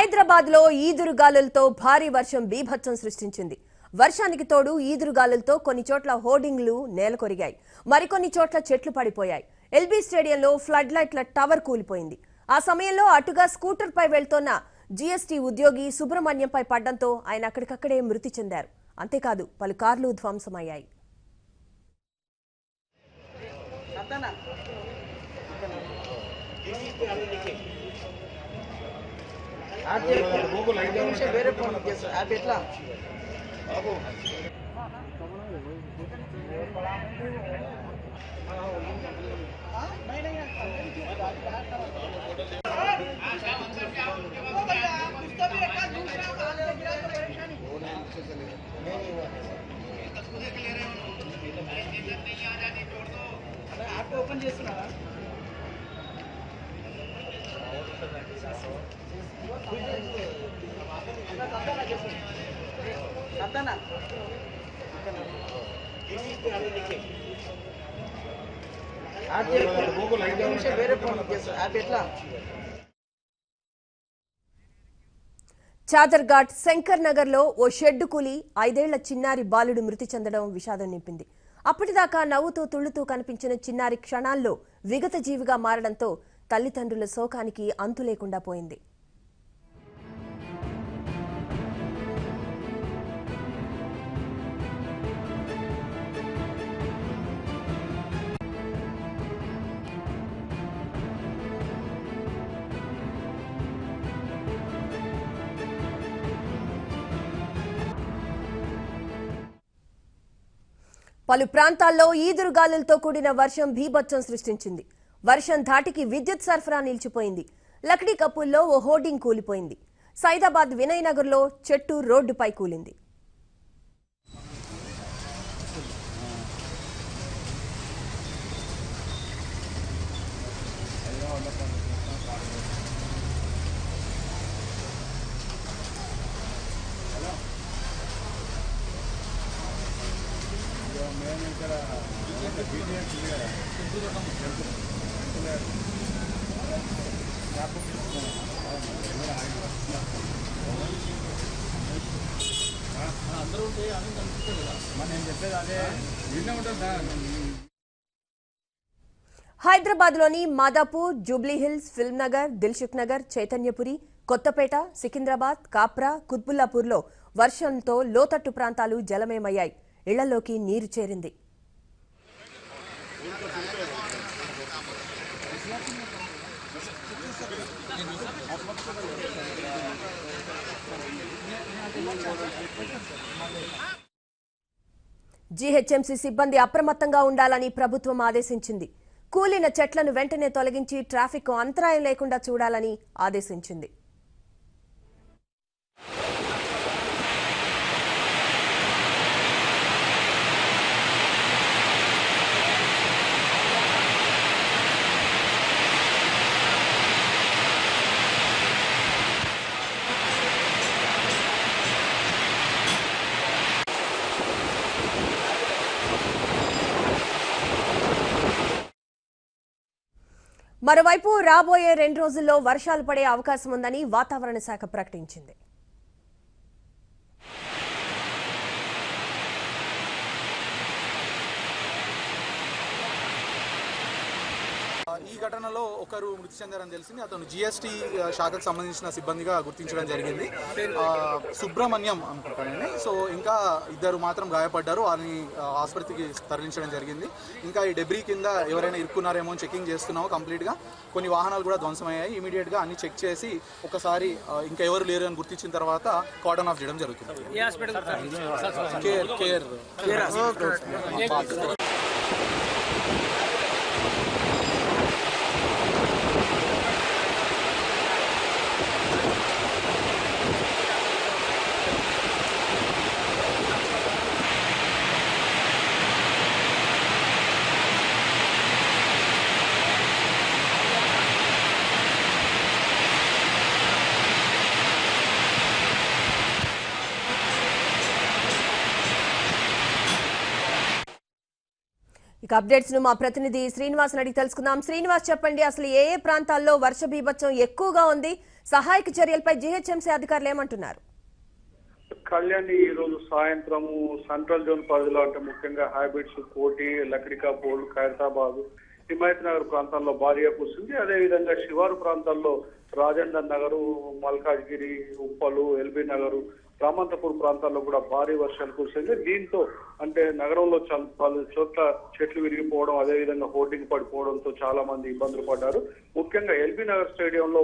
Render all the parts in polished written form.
హైదరాబాద్ లో ఈదురుగాలులతో భారీ వర్షం బీభత్సం సృష్టించింది. వర్షానికి తోడు ఈదురుగాలులతో కొన్ని చోట్ల హోర్డింగ్లు నేలకొరిగాయి. మరికొన్ని చోట్ల చెట్లు పడిపోయాయి. ఎల్బీ స్టేడియంలో ఫ్లడ్ లైట్ల టవర్ కూలిపోయింది. ఆ సమయంలో అటుగా స్కూటర్ పై వెళ్తోన్న జీఎస్టీ ఉద్యోగి సుబ్రహ్మణ్యంపై పడ్డంతో ఆయన అక్కడికక్కడే మృతి చెందారు. అంతేకాదు పలు కార్లు ధ్వంసమయ్యాయి. వేరే ఫోన్ యాప్ ఎట్లా యాప్ ఓపెన్ చేస్తున్నారా? వేరే ఫోన్ యాప్ ఎట్లా చాదర్ఘాట్ శంకర్ నగర్ లో ఓ షెడ్డు కూలి 5 ఏళ్ల చిన్నారి బాలుడు మృతి చెందడం విషాదం నింపింది. అప్పటిదాకా నవ్వుతూ తుళ్లుతూ కనిపించిన చిన్నారి క్షణాల్లో విగత జీవిగా మారడంతో తల్లిదండ్రుల శోకానికి అంతు లేకుండా పోయింది. పలు ప్రాంతాల్లో ఈదురుగాలులతో కూడిన వర్షం బీభత్సం సృష్టించింది. వర్షం ధాటికి విద్యుత్ సరఫరా నిలిచిపోయింది. లక్డీ కప్పుల్లో ఓ హోర్డింగ్ కూలిపోయింది. సైదాబాద్ వినయ్ నగర్ లో చెట్టు రోడ్డుపై కూలింది. హైదరాబాద్ లోని మాదాపూర్, జూబ్లీహిల్స్, ఫిల్మ్ నగర్, దిల్సుఖ్ నగర్, చైతన్యపురి, కొత్తపేట, సికింద్రాబాద్, కాప్రా, కుత్బుల్లాపూర్ లో వర్షంతో లోతట్టు ప్రాంతాలు జలమయమయ్యాయి. ఇళ్లలోకి నీరు చేరింది. జీహెచ్ఎంసీ సిబ్బంది అప్రమత్తంగా ఉండాలని ప్రభుత్వం ఆదేశించింది. కూలిన చెట్లను వెంటనే తొలగించి ట్రాఫిక్ అంతరాయం లేకుండా చూడాలని ఆదేశించింది. మరోవైపు రాబోయే 2 రోజుల్లో వర్షాలు పడే అవకాశం ఉందని వాతావరణ శాఖ ప్రకటించింది. ఈ ఘటనలో ఒకరు మృతి చెందారని తెలిసింది. అతను జీఎస్టీ శాఖకు సంబంధించిన సిబ్బందిగా గుర్తించడం జరిగింది. సుబ్రహ్మణ్యం అనుకుంటానండి. సో ఇంకా 2 మాత్రం గాయపడ్డారు. వారిని ఆసుపత్రికి తరలించడం జరిగింది. ఇంకా ఈ డెబ్రీ కింద ఎవరైనా ఇరుక్కున్నారేమో అని చెకింగ్ చేస్తున్నాము కంప్లీట్గా. కొన్ని వాహనాలు కూడా ధ్వంసమయ్యాయి. ఇమీడియట్గా అన్ని చెక్ చేసి ఒకసారి ఇంకా ఎవరు లేరు అని గుర్తించిన తర్వాత కార్డన్ ఆఫ్ చేయడం జరుగుతుంది. కేర్ ఇక అప్డేట్స్ ను మా ప్రతినిధి శ్రీనివాస్ అడిగి తెలుసుకుందాం. శ్రీనివాస్, చెప్పండి, అసలు ఏ ఏ ప్రాంతాల్లో వర్ష బీభత్సం ఎక్కువగా ఉంది? సహాయక చర్యలపై జీహెచ్ఎంసీ అధికారులు ఏమంటున్నారు? కళ్యాణి ఈ రోజు సాయంత్రం సెంట్రల్ జోన్ పరిధిలో అంటే ముఖ్యంగా హ్యాబిట్స్, కోటి, లక్డికాపూర్, ఖైరతాబాద్, హిమాయత్ నగర్ ప్రాంతాల్లో భారీగా కురిసింది. అదేవిధంగా శివారు ప్రాంతాల్లో రాజేందర్ నగర్, మల్కాజ్గిరి, ఉప్పలు, ఎల్బీ నగర్, రామంతపూర్ ప్రాంతాల్లో కూడా భారీ వర్షాలు కురిసింది. దీంతో అంటే నగరంలో పలు చోట్ల చెట్లు విరిగిపోవడం, అదేవిధంగా హోర్డింగ్ పడిపోవడంతో చాలా మంది ఇబ్బందులు పడ్డారు. ముఖ్యంగా ఎల్బీ నగర్ స్టేడియంలో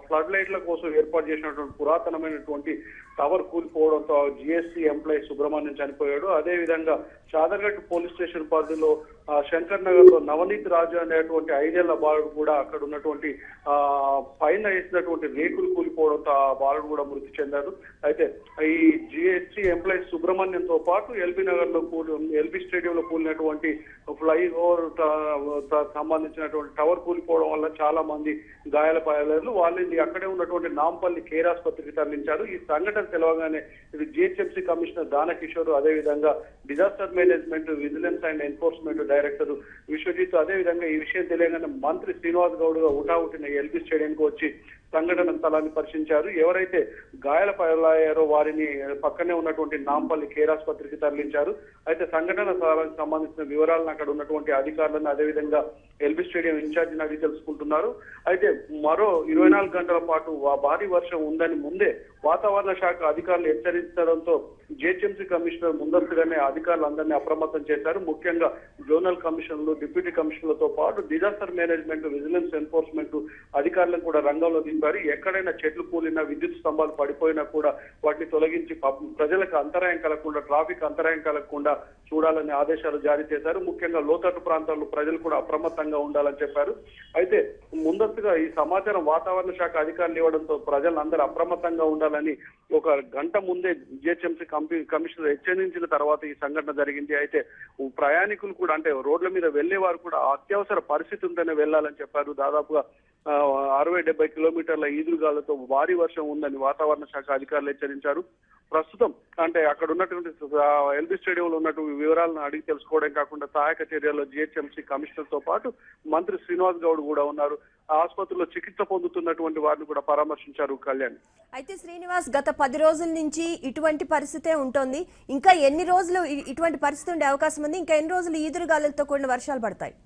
ఫ్లడ్ లైట్ల కోసం ఏర్పాటు చేసినటువంటి పురాతనమైనటువంటి టవర్ కూలిపోవడంతో జిఎస్టీ ఎంప్లాయీ సుబ్రహ్మణ్యం చనిపోయాడు. అదేవిధంగా చాదర్ఘట్ పోలీస్ స్టేషన్ పరిధిలో శంకర్ నగర్ లో నవనీత్ రాజు అనేటువంటి 5 ఏళ్ల బాలుడు కూడా అక్కడ ఉన్నటువంటి పైన వేసినటువంటి రేకులు కూలిపోవడంతో ఆ బాలుడు కూడా మృతి చెందాడు. అయితే ఈ జిఎస్టీ ఎంప్లాయీ సుబ్రహ్మణ్యంతో పాటు ఎల్బీ నగర్ లో ఎల్బీ స్టేడియం లో కూలినటువంటి ఫ్లైఓవర్ సంబంధించినటువంటి టవర్ కూలిపోవడం వల్ల చాలా మంది గాయాలపాయలు. వాళ్ళని అక్కడే ఉన్నటువంటి నాంపల్లి కేర్ ఆసుపత్రికి తరలించారు. ఈ సంఘటన తెలవగానే ఇది జిహెచ్ఎంసీ కమిషనర్ దానకిషోర్, అదేవిధంగా disaster management, vigilance and enforcement director Vishwajit, అదేవిధంగా ఈ విషయం తెలియగానే మంత్రి శ్రీనివాస్ గౌడ్ గా ఉటావుటిన ఎల్బీ స్టేడియంకు వచ్చి సంఘటన స్థలాన్ని పరిశీలించారు. ఎవరైతే గాయాలపాలయ్యారో వారిని పక్కనే ఉన్నటువంటి నాంపల్లి కేర్ ఆసుపత్రికి తరలించారు. అయితే సంఘటన స్థలానికి సంబంధించిన వివరాలను అక్కడ ఉన్నటువంటి అధికారులను, అదేవిధంగా ఎల్బీ స్టేడియం ఇన్ఛార్జిని అడిగి తెలుసుకుంటున్నారు. అయితే మరో 24 గంటల పాటు భారీ వర్షం ఉందని ముందే వాతావరణ శాఖ అధికారులు హెచ్చరించడంతో జిహెచ్ఎంసీ కమిషనర్ ముందస్తుగానే అధికారులందరినీ అప్రమత్తం చేశారు. ముఖ్యంగా జోనల్ కమిషనర్లు, డిప్యూటీ కమిషనర్లతో పాటు డిజాస్టర్ మేనేజ్మెంట్, విజిలెన్స్ ఎన్ఫోర్స్మెంట్ అధికారులను కూడా రంగంలో దింపారు. ఎక్కడైనా చెట్లు కూలినా, విద్యుత్ స్తంభాలు పడిపోయినా కూడా వాటిని తొలగించి ప్రజలకు అంతరాయం కలగకుండా, ట్రాఫిక్ అంతరాయం కలగకుండా చూడాలని ఆదేశాలు జారీ చేశారు. ముఖ్యంగా లోతట్టు ప్రాంతాల్లో ప్రజలు కూడా అప్రమత్తంగా ఉండాలని చెప్పారు. అయితే ముందస్తుగా ఈ సమాచారం వాతావరణ శాఖ అధికారులు ఇవ్వడంతో ప్రజలందరూ అప్రమత్తంగా ఉండాలని ఒక గంట ముందే జిహెచ్ఎంసీ కమిషనర్ హెచ్చరించిన తర్వాత ఈ సంఘటన జరిగింది. అయితే ప్రయాణికులు కూడా అంటే రోడ్ల మీద వెళ్లే వారు కూడా అత్యవసర పరిస్థితి ఉంటేనే వెళ్లాలని చెప్పారు. దాదాపుగా 60-70 కిలోమీటర్ల ఈదురుగాలతో భారీ వర్షం ఉందని వాతావరణ శాఖ అధికారులు హెచ్చరించారు. ప్రస్తుతం అంటే అక్కడ ఉన్నటువంటి ఎల్బీ స్టేడియంలో ఉన్నటువంటి వివరాలను అడిగి తెలుసుకోవడం కాకుండా సహాయక చర్యల్లో జిహెచ్ఎంసీ కమిషనర్ తో పాటు మంత్రి శ్రీనివాస్ గౌడ్ కూడా ఉన్నారు. ఆసుపత్రిలో చికిత్స పొందుతున్నటువంటి వారిని కూడా పరామర్శించారు. కళ్యాణ్, అయితే శ్రీనివాస్, గత 10 రోజుల నుంచి ఇటువంటి పరిస్థితే ఉంటుంది. ఇంకా ఎన్ని రోజులు ఇటువంటి పరిస్థితి ఉండే అవకాశం ఉంది? ఇంకా ఎన్ని రోజులు ఈదురుగాలులతో కూడిన వర్షాలు పడతాయి?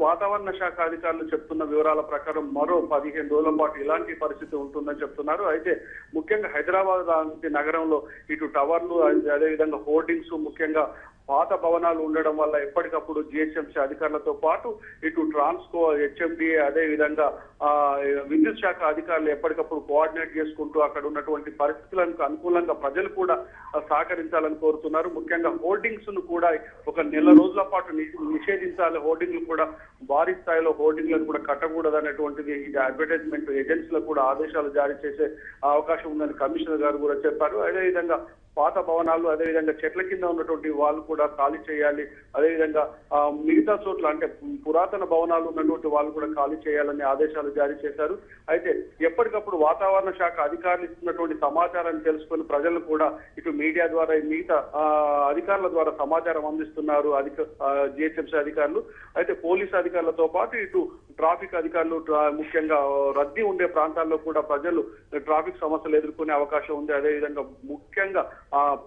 వాతావరణ శాఖ అధికారులు చెప్తున్న వివరాల ప్రకారం మరో 15 రోజుల పాటు ఇలాంటి పరిస్థితి ఉంటుందని చెప్తున్నారు. అయితే ముఖ్యంగా హైదరాబాద్ లాంటి నగరంలో ఇటు టవర్లు, అదేవిధంగా హోర్డింగ్స్, ముఖ్యంగా పాత భవనాలు ఉండడం వల్ల ఎప్పటికప్పుడు జిహెచ్ఎంసీ అధికారులతో పాటు ఇటు ట్రాన్స్కో, హెచ్ఎండిఏ, అదే విధంగా విద్యుత్ శాఖ అధికారులు ఎప్పటికప్పుడు కోఆర్డినేట్ చేసుకుంటూ అక్కడ ఉన్నటువంటి పరిస్థితులకు అనుకూలంగా ప్రజలు కూడా సహకరించాలని కోరుతున్నారు. ముఖ్యంగా హోర్డింగ్స్ ను కూడా ఒక నెల రోజుల పాటు నిషేధించాలి. హోర్డింగ్లు కూడా భారీ స్థాయిలో హోర్డింగ్లను కూడా కట్టకూడదు అనేటువంటిది ఇది అడ్వర్టైజ్మెంట్ ఏజెన్సీలకు కూడా ఆదేశాలు జారీ చేసే అవకాశం ఉందని కమిషనర్ గారు కూడా చెప్పారు. అదేవిధంగా పాత భవనాలు, అదేవిధంగా చెట్ల కింద ఉన్నటువంటి వాళ్ళు కూడా ఖాళీ చేయాలి. అదేవిధంగా మిగతా చోట్ల అంటే పురాతన భవనాలు ఉన్నటువంటి వాళ్ళు కూడా ఖాళీ చేయాలని ఆదేశాలు జారీ చేశారు. అయితే ఎప్పటికప్పుడు వాతావరణ శాఖ అధికారులు ఇస్తున్నటువంటి సమాచారాన్ని తెలుసుకొని ప్రజలు కూడా ఇటు మీడియా ద్వారా, మిగతా అధికారుల ద్వారా సమాచారం అందిస్తున్నారు జిహెచ్ఎంసీ అధికారులు. అయితే పోలీసు అధికారులతో పాటు ఇటు ట్రాఫిక్ అధికారులు, ముఖ్యంగా రద్దీ ఉండే ప్రాంతాల్లో కూడా ప్రజలు ట్రాఫిక్ సమస్యలు ఎదుర్కొనే అవకాశం ఉంది. అదేవిధంగా ముఖ్యంగా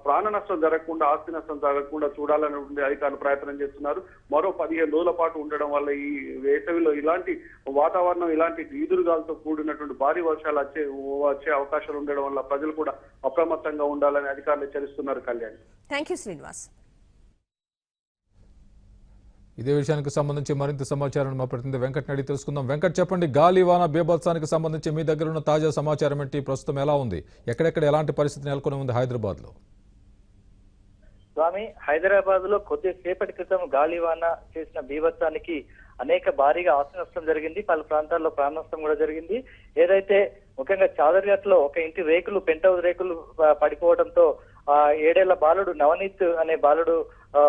ప్రాణ నష్టం జరగకుండా, ఆస్తి నష్టం జరగకుండా చూడాలని అధికారులు ప్రయత్నం చేస్తున్నారు. మరో 15 రోజుల పాటు ఉండడం వల్ల ఈ వేసవిలో ఇలాంటి వాతావరణం, ఇలాంటి ఈదురుగాలతో కూడినటువంటి భారీ వర్షాలు వచ్చే అవకాశాలు ఉండడం వల్ల ప్రజలు కూడా అప్రమత్తంగా ఉండాలని అధికారులు హెచ్చరిస్తున్నారు. Kalyan, thank you Srinivas. ఇదే విషయానికి సంబంధించి మరింత సమాచారం మా ప్రతినిధి వెంకట్ అడిగి తెలుసుకుందాం. వెంకట్, చెప్పండి, గాలి వాన బీభత్సానికి సంబంధించి మీ దగ్గర ఉన్న తాజా సమాచారం ఏంటి? ప్రస్తుతం ఎలా ఉంది? ఎక్కడెక్కడ ఎలాంటి పరిస్థితి నెలకొని ఉంది హైదరాబాద్ లో? స్వామి, హైదరాబాద్ లో కొద్దిసేపటి క్రితం గాలివాన చేసిన బీభత్సానికి అనేక భారీగా ఆస్తి నష్టం జరిగింది. పలు ప్రాంతాల్లో ప్రాణ నష్టం కూడా జరిగింది. ఏదైతే ముఖ్యంగా చాదర్ఘట్ లో ఒక ఇంటి రేకులు, పెంట్ హౌస్ రేకులు పడిపోవడంతో 7 ఏళ్ల బాలుడు నవనీత్ అనే బాలుడు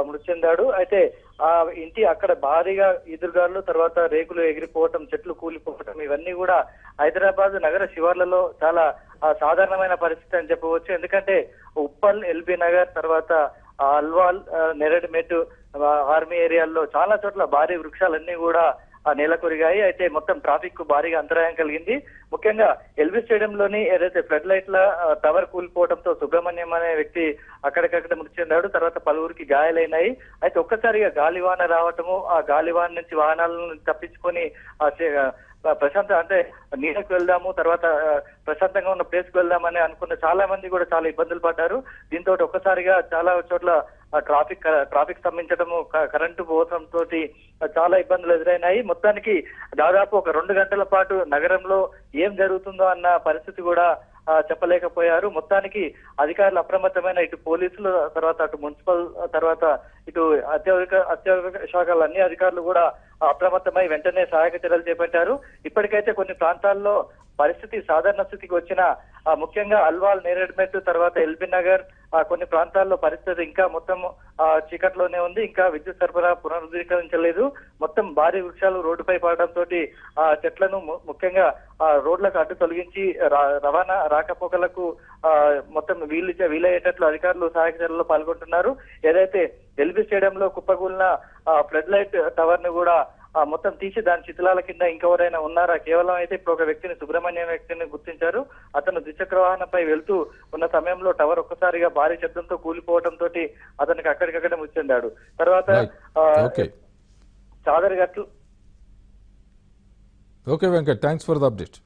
మృతి చెందాడు. అయితే ఆ ఇంటి అక్కడ భారీగా ఈదురుగాలు, తర్వాత రేకులు ఎగిరిపోవటం, చెట్లు కూలిపోవటం, ఇవన్నీ కూడా హైదరాబాద్ నగర శివార్లలో చాలా సాధారణమైన పరిస్థితి అని చెప్పవచ్చు. ఎందుకంటే ఉప్పల్, ఎల్బీ నగర్, తర్వాత అల్వాల్, నెరడిమెట్, ఆర్మీ ఏరియాల్లో చాలా చోట్ల భారీ వృక్షాలన్నీ కూడా నేలకొరిగాయి. అయితే మొత్తం ట్రాఫిక్ కు భారీగా అంతరాయం కలిగింది. ముఖ్యంగా ఎల్బీ స్టేడియంలోని ఏదైతే ఫ్లడ్ లైట్ల టవర్ కూలిపోవడంతో సుబ్రహ్మణ్యం అనే వ్యక్తి అక్కడికక్కడ మృతి చెందాడు. తర్వాత పలువురికి గాయాలైనాయి. అయితే ఒక్కసారిగా గాలివాన రావటము, ఆ గాలివాన నుంచి వాహనాలను తప్పించుకొని ప్రశాంత అంటే నీళ్ళకి వెళ్దాము, తర్వాత ప్రశాంతంగా ఉన్న ప్లేస్ కు వెళ్దామని అనుకున్న చాలా మంది కూడా చాలా ఇబ్బందులు పడ్డారు. దీంతో ఒక్కసారిగా చాలా చోట్ల ట్రాఫిక్ స్తంభించడము, కరెంటు పోవడంతో చాలా ఇబ్బందులు ఎదురైనాయి. మొత్తానికి దాదాపు ఒక 2 గంటల పాటు నగరంలో ఏం జరుగుతుందో అన్న పరిస్థితి కూడా చెప్పలేకపోయారు. మొత్తానికి అధికారులు అప్రమత్తమైన ఇటు పోలీసులు, తర్వాత అటు మున్సిపల్, తర్వాత ఇటు అత్యవసర శాఖల అన్ని అధికారులు కూడా అప్రమత్తమై వెంటనే సహాయక చర్యలు చేపట్టారు. ఇప్పటికైతే కొన్ని ప్రాంతాల్లో పరిస్థితి సాధారణ స్థితికి వచ్చిన ముఖ్యంగా అల్వాల్, నేరేడ్మెట్, తర్వాత ఎల్బీ నగర్ కొన్ని ప్రాంతాల్లో పరిస్థితి ఇంకా మొత్తం చీకట్లోనే ఉంది. ఇంకా విద్యుత్ సరఫరా పునరుద్ధరించలేదు. మొత్తం భారీ వృక్షాలు రోడ్డుపై పడడంతో చెట్లను ముఖ్యంగా రోడ్లకు అడ్డు తొలగించి రవాణా రాకపోకలకు మొత్తం వీలయ్యేటట్లు అధికారులు సహాయక చర్యల్లో పాల్గొంటున్నారు. ఏదైతే ఎల్బీ స్టేడియంలో కుప్పకూలిన ఫ్లడ్ లైట్ టవర్ ను కూడా మొత్తం తీసి దాని శిథిలాల కింద ఇంకెవరైనా ఉన్నారా, కేవలం అయితే ఇప్పుడు ఒక వ్యక్తిని, సుబ్రహ్మణ్యం వ్యక్తిని గుర్తించారు. అతను ద్విచక్ర వాహనంపై వెళ్తూ ఉన్న సమయంలో టవర్ ఒక్కసారిగా భారీ శబ్దంతో కూలిపోవడంతో అతనికి అక్కడికక్కడే మృతి చెందాడు. తర్వాత చాదరగట్లు. Okay Venkat, thanks for the update.